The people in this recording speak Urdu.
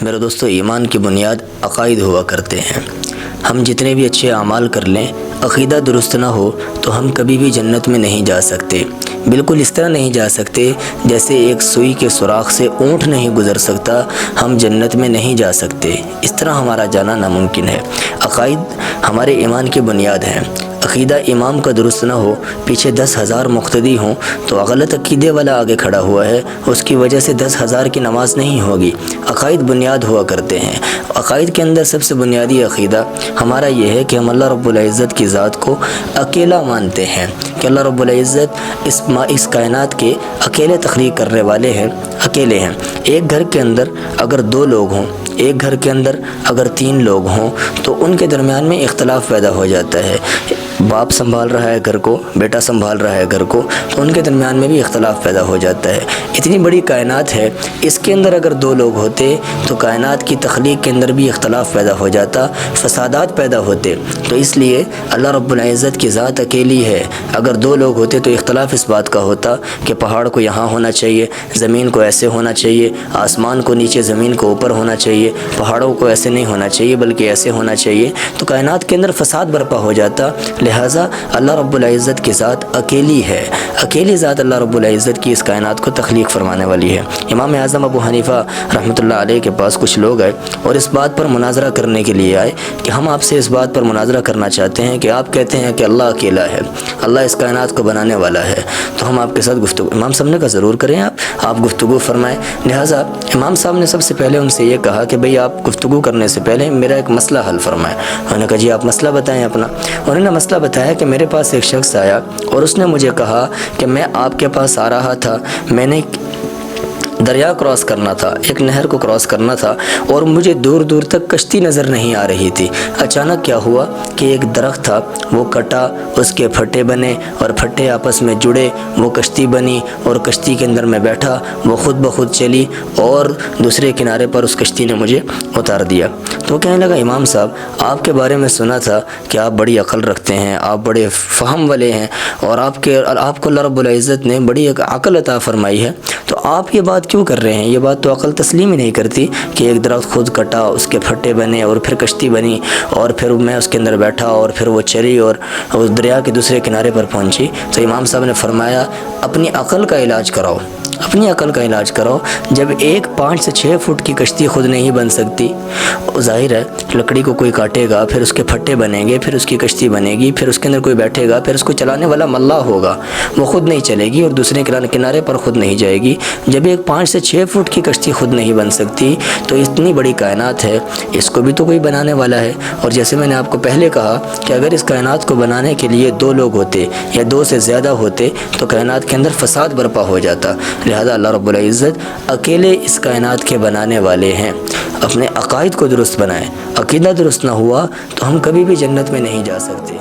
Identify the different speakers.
Speaker 1: میرے دوستو، ایمان کی بنیاد عقائد ہوا کرتے ہیں۔ ہم جتنے بھی اچھے اعمال کر لیں، عقیدہ درست نہ ہو تو ہم کبھی بھی جنت میں نہیں جا سکتے۔ بالکل اس طرح نہیں جا سکتے جیسے ایک سوئی کے سوراخ سے اونٹ نہیں گزر سکتا، ہم جنت میں نہیں جا سکتے۔ اس طرح ہمارا جانا ناممکن ہے۔ عقائد ہمارے ایمان کی بنیاد ہیں۔ عقیدہ امام کا درست نہ ہو، پیچھے 10,000 مقتدی ہوں تو غلط عقیدے والا آگے کھڑا ہوا ہے، اس کی وجہ سے 10,000 کی نماز نہیں ہوگی۔ عقائد بنیاد ہوا کرتے ہیں۔ عقائد کے اندر سب سے بنیادی عقیدہ ہمارا یہ ہے کہ ہم اللہ رب العزت کی ذات کو اکیلا مانتے ہیں، کہ اللہ رب العزت اس کائنات کے اکیلے تخلیق کرنے والے ہیں، اکیلے ہیں۔ ایک گھر کے اندر اگر 2 لوگ ہوں، ایک گھر کے اندر اگر 3 لوگ ہوں تو ان کے درمیان میں اختلاف پیدا ہو جاتا ہے۔ باپ سنبھال رہا ہے گھر کو، بیٹا سنبھال رہا ہے گھر کو، تو ان کے درمیان میں بھی اختلاف پیدا ہو جاتا ہے۔ اتنی بڑی کائنات ہے، اس کے اندر اگر 2 لوگ ہوتے تو کائنات کی تخلیق کے اندر بھی اختلاف پیدا ہو جاتا، فسادات پیدا ہوتے۔ تو اس لیے اللہ رب العزت کی ذات اکیلی ہے۔ اگر 2 لوگ ہوتے تو اختلاف اس بات کا ہوتا کہ پہاڑ کو یہاں ہونا چاہیے، زمین کو ایسے ہونا چاہیے، آسمان کو نیچے، زمین کو اوپر ہونا چاہیے، پہاڑوں کو ایسے نہیں ہونا چاہیے بلکہ ایسے ہونا چاہیے، تو کائنات کے اندر فساد برپا ہو جاتا۔ لہٰذا اللہ رب العزت کی ذات اکیلی ہے، اکیلی ذات اللہ رب العزت کی اس کائنات کو تخلیق فرمانے والی ہے۔ امام اعظم ابو حنیفہ رحمۃ اللہ علیہ کے پاس کچھ لوگ آئے اور اس بات پر مناظرہ کرنے کے لیے آئے کہ ہم آپ سے اس بات پر مناظرہ کرنا چاہتے ہیں کہ آپ کہتے ہیں کہ اللہ اکیلا ہے، اللہ اس کائنات کو بنانے والا ہے، تو ہم آپ کے ساتھ گفتگو۔ امام صاحب نے کہا ضرور کریں، آپ گفتگو فرمائیں۔ لہٰذا امام صاحب نے سب سے پہلے ان سے یہ کہا کہ بھئی آپ گفتگو کرنے سے پہلے میرا ایک مسئلہ حل فرمائیں۔ انہوں نے کہا جی آپ مسئلہ بتائیں اپنا۔ انہوں نے مسئلہ بتایا کہ میرے پاس ایک شخص آیا اور اس نے مجھے کہا کہ میں آپ کے پاس آ رہا تھا، میں نے دریا کراس کرنا تھا، ایک نہر کو کراس کرنا تھا اور مجھے دور دور تک کشتی نظر نہیں آ رہی تھی۔ اچانک کیا ہوا کہ ایک درخت تھا، وہ کٹا، اس کے پھٹے بنے اور پھٹے آپس میں جڑے، وہ کشتی بنی اور کشتی کے اندر میں بیٹھا، وہ خود بخود چلی اور دوسرے کنارے پر اس کشتی نے مجھے اتار دیا۔ تو وہ کہنے لگا امام صاحب آپ کے بارے میں سنا تھا کہ آپ بڑی عقل رکھتے ہیں، آپ بڑے فہم والے ہیں اور آپ کو اللہ رب العزت نے بڑی عقل عطا فرمائی ہے، تو آپ یہ بات کیوں کر رہے ہیں؟ یہ بات تو عقل تسلیم ہی نہیں کرتی کہ ایک درخت خود کٹا، اس کے پھٹے بنے اور پھر کشتی بنی اور پھر میں اس کے اندر بیٹھا اور پھر وہ چلی اور اس دریا کے دوسرے کنارے پر پہنچی۔ تو امام صاحب نے فرمایا اپنی عقل کا علاج کراؤ، اپنی عقل کا علاج کرو۔ جب ایک 5 سے 6 فٹ کی کشتی خود نہیں بن سکتی، ظاہر ہے لکڑی کو کوئی کاٹے گا، پھر اس کے پھٹے بنیں گے، پھر اس کی کشتی بنے گی، پھر اس کے اندر کوئی بیٹھے گا، پھر اس کو چلانے والا ملا ہوگا، وہ خود نہیں چلے گی اور دوسرے کنارے پر خود نہیں جائے گی۔ جب ایک 5 سے 6 فٹ کی کشتی خود نہیں بن سکتی تو اتنی بڑی کائنات ہے، اس کو بھی تو کوئی بنانے والا ہے۔ اور جیسے میں نے آپ کو پہلے کہا کہ اگر اس کائنات کو بنانے کے لیے 2 لوگ ہوتے یا 2 سے زیادہ ہوتے تو کائنات کے اندر فساد برپا ہو جاتا۔ لہذا اللہ رب العزت اکیلے اس کائنات کے بنانے والے ہیں۔ اپنے عقائد کو درست بنائیں، عقیدہ درست نہ ہوا تو ہم کبھی بھی جنت میں نہیں جا سکتے۔